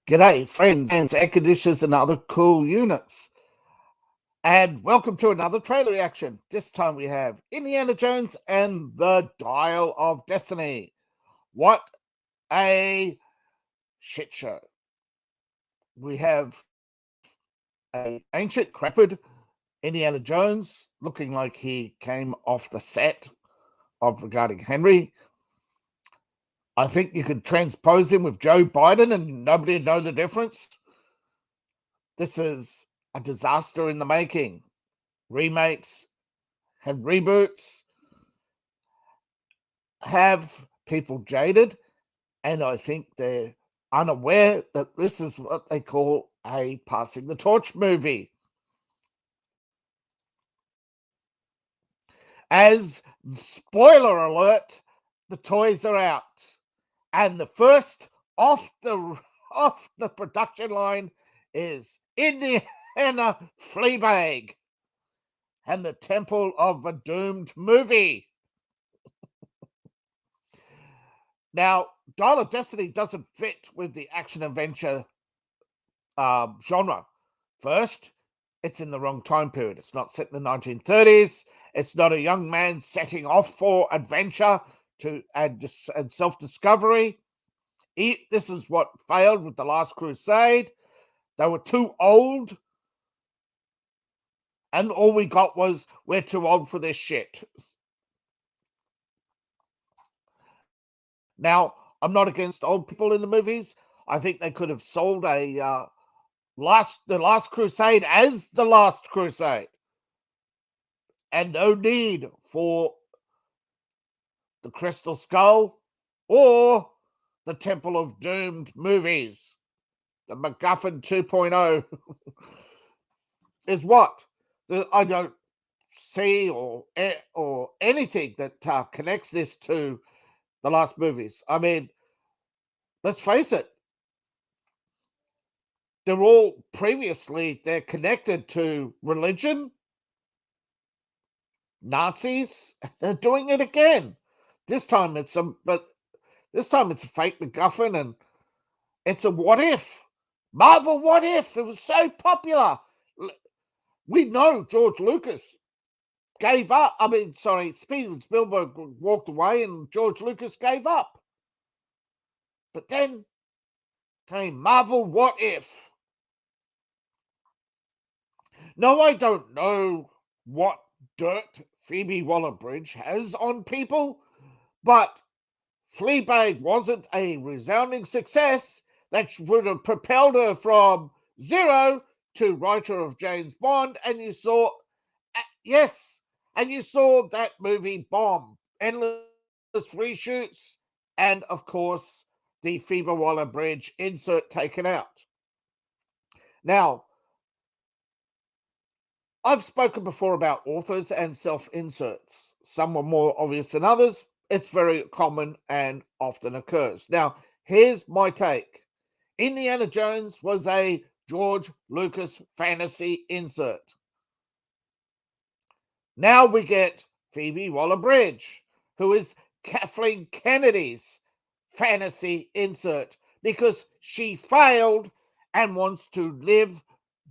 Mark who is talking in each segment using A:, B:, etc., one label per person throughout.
A: G'day, friends, air conditioners, and other cool units. And welcome to another trailer reaction. This time we have Indiana Jones and the Dial of Destiny. What a shit show. We have a ancient, crapid Indiana Jones looking like he came off the set of Regarding Henry. I think you could transpose him with Joe Biden and nobody would know the difference. This is a disaster in the making. Remakes and reboots have people jaded, and I think they're unaware that this is what they call a passing the torch movie. As spoiler alert, the toys are out, and the first off the production line is Indiana Fleabag and the Temple of a Doomed movie. Now, Dial of Destiny doesn't fit with the action-adventure genre. First, it's in the wrong time period. It's not set in the 1930s. It's not a young man setting off for adventure and self-discovery. This is what failed with The Last Crusade. They were too old. And all we got was, we're too old for this shit. Now, I'm not against old people in the movies. I think they could have sold the Last Crusade as The Last Crusade. And no need for the Crystal Skull or the Temple of Doomed movies. The MacGuffin 2.0 is what? I don't see or anything that connects this to the last movies. I mean, let's face it. They're connected to religion, Nazis. They're doing it again. This time it's a fake MacGuffin, and it's a what if. Marvel What If. It was so popular. We know George Lucas gave up. Steven Spielberg walked away and George Lucas gave up. But then came Marvel What If. No, I don't know what dirt Phoebe Waller-Bridge has on people, but Fleabag wasn't a resounding success that would have propelled her from zero to writer of James Bond, and you saw that movie bomb. Endless reshoots, and of course, the Phoebe Waller-Bridge insert taken out. Now, I've spoken before about authors and self-inserts. Some were more obvious than others. It's very common and often occurs. Now, here's my take. Indiana Jones was a George Lucas fantasy insert. Now we get Phoebe Waller-Bridge, who is Kathleen Kennedy's fantasy insert because she failed and wants to live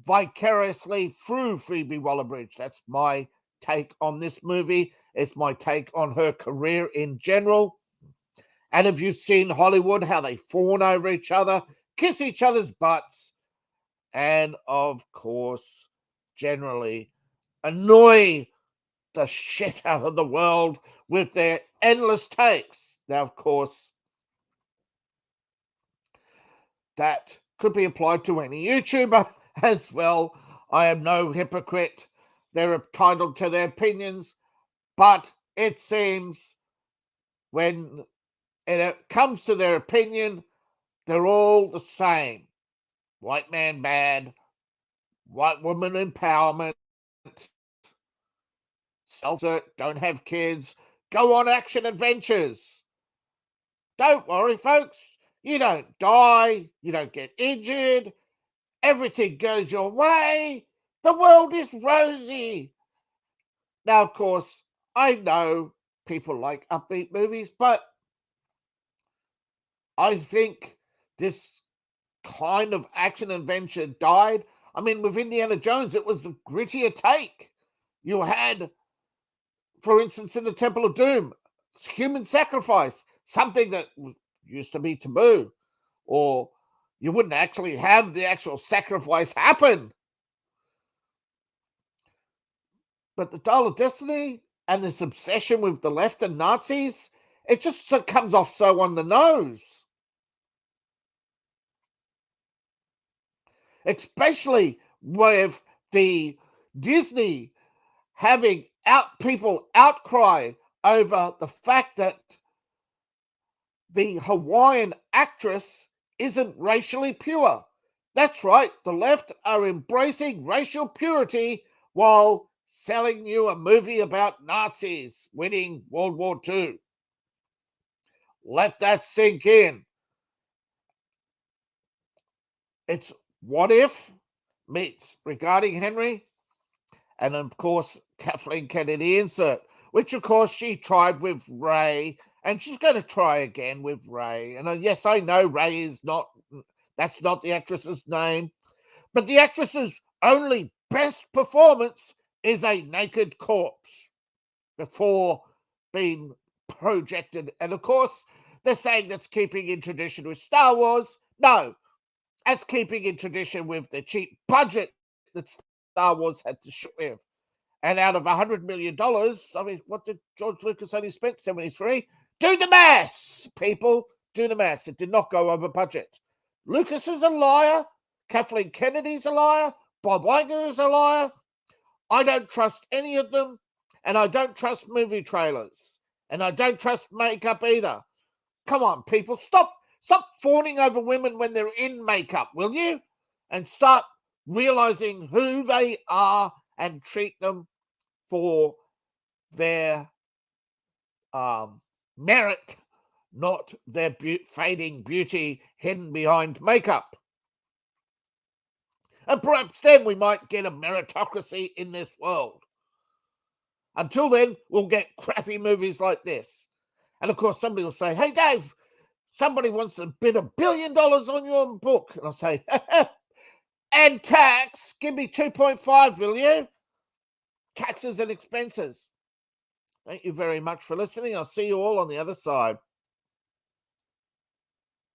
A: vicariously through Phoebe Waller-Bridge. That's my take on this movie. It's my take on her career in general. And have you seen Hollywood, how they fawn over each other, kiss each other's butts, and of course, generally annoy the shit out of the world with their endless takes? Now, of course, that could be applied to any YouTuber as well. I am no hypocrite. They're entitled to their opinions, but it seems when it comes to their opinion, they're all the same. White man bad, white woman empowerment, don't have kids, go on action adventures. Don't worry, folks. You don't die. You don't get injured. Everything goes your way. The world is rosy. Now, of course, I know people like upbeat movies, but I think this kind of action adventure died. I mean, with Indiana Jones, it was a grittier take. You had, for instance, in the Temple of Doom, human sacrifice, something that used to be taboo, or you wouldn't actually have the actual sacrifice happen. But the Dial of Destiny and this obsession with the left and Nazis, it just comes off so on the nose. Especially with the Disney having people outcry over the fact that the Hawaiian actress isn't racially pure. That's right, the left are embracing racial purity while selling you a movie about Nazis winning World War II. Let that sink in. It's What If meets Regarding Henry, and of course, Kathleen Kennedy insert, which of course she tried with Ray, and she's going to try again with Ray. And yes, I know Ray is not, that's not the actress's name, but the actress's only best performance is a naked corpse before being projected. And of course, they're saying that's keeping in tradition with Star Wars. No, that's keeping in tradition with the cheap budget that Star Wars had to shoot with. And out of $100 million, I mean, what did George Lucas only spend? 73? Do the maths, people. Do the maths. It did not go over budget. Lucas is a liar. Kathleen Kennedy's a liar. Bob Iger is a liar. I don't trust any of them. And I don't trust movie trailers. And I don't trust makeup either. Come on, people. Stop fawning over women when they're in makeup, will you? And start realizing who they are and treat them for their merit, not their fading beauty hidden behind makeup. And perhaps then we might get a meritocracy in this world. Until then, we'll get crappy movies like this. And of course, somebody will say, hey, Dave, somebody wants to bid $1 billion on your book. And I'll say, and tax, give me 2.5, will you? Taxes and expenses. Thank you very much for listening. I'll see you all on the other side.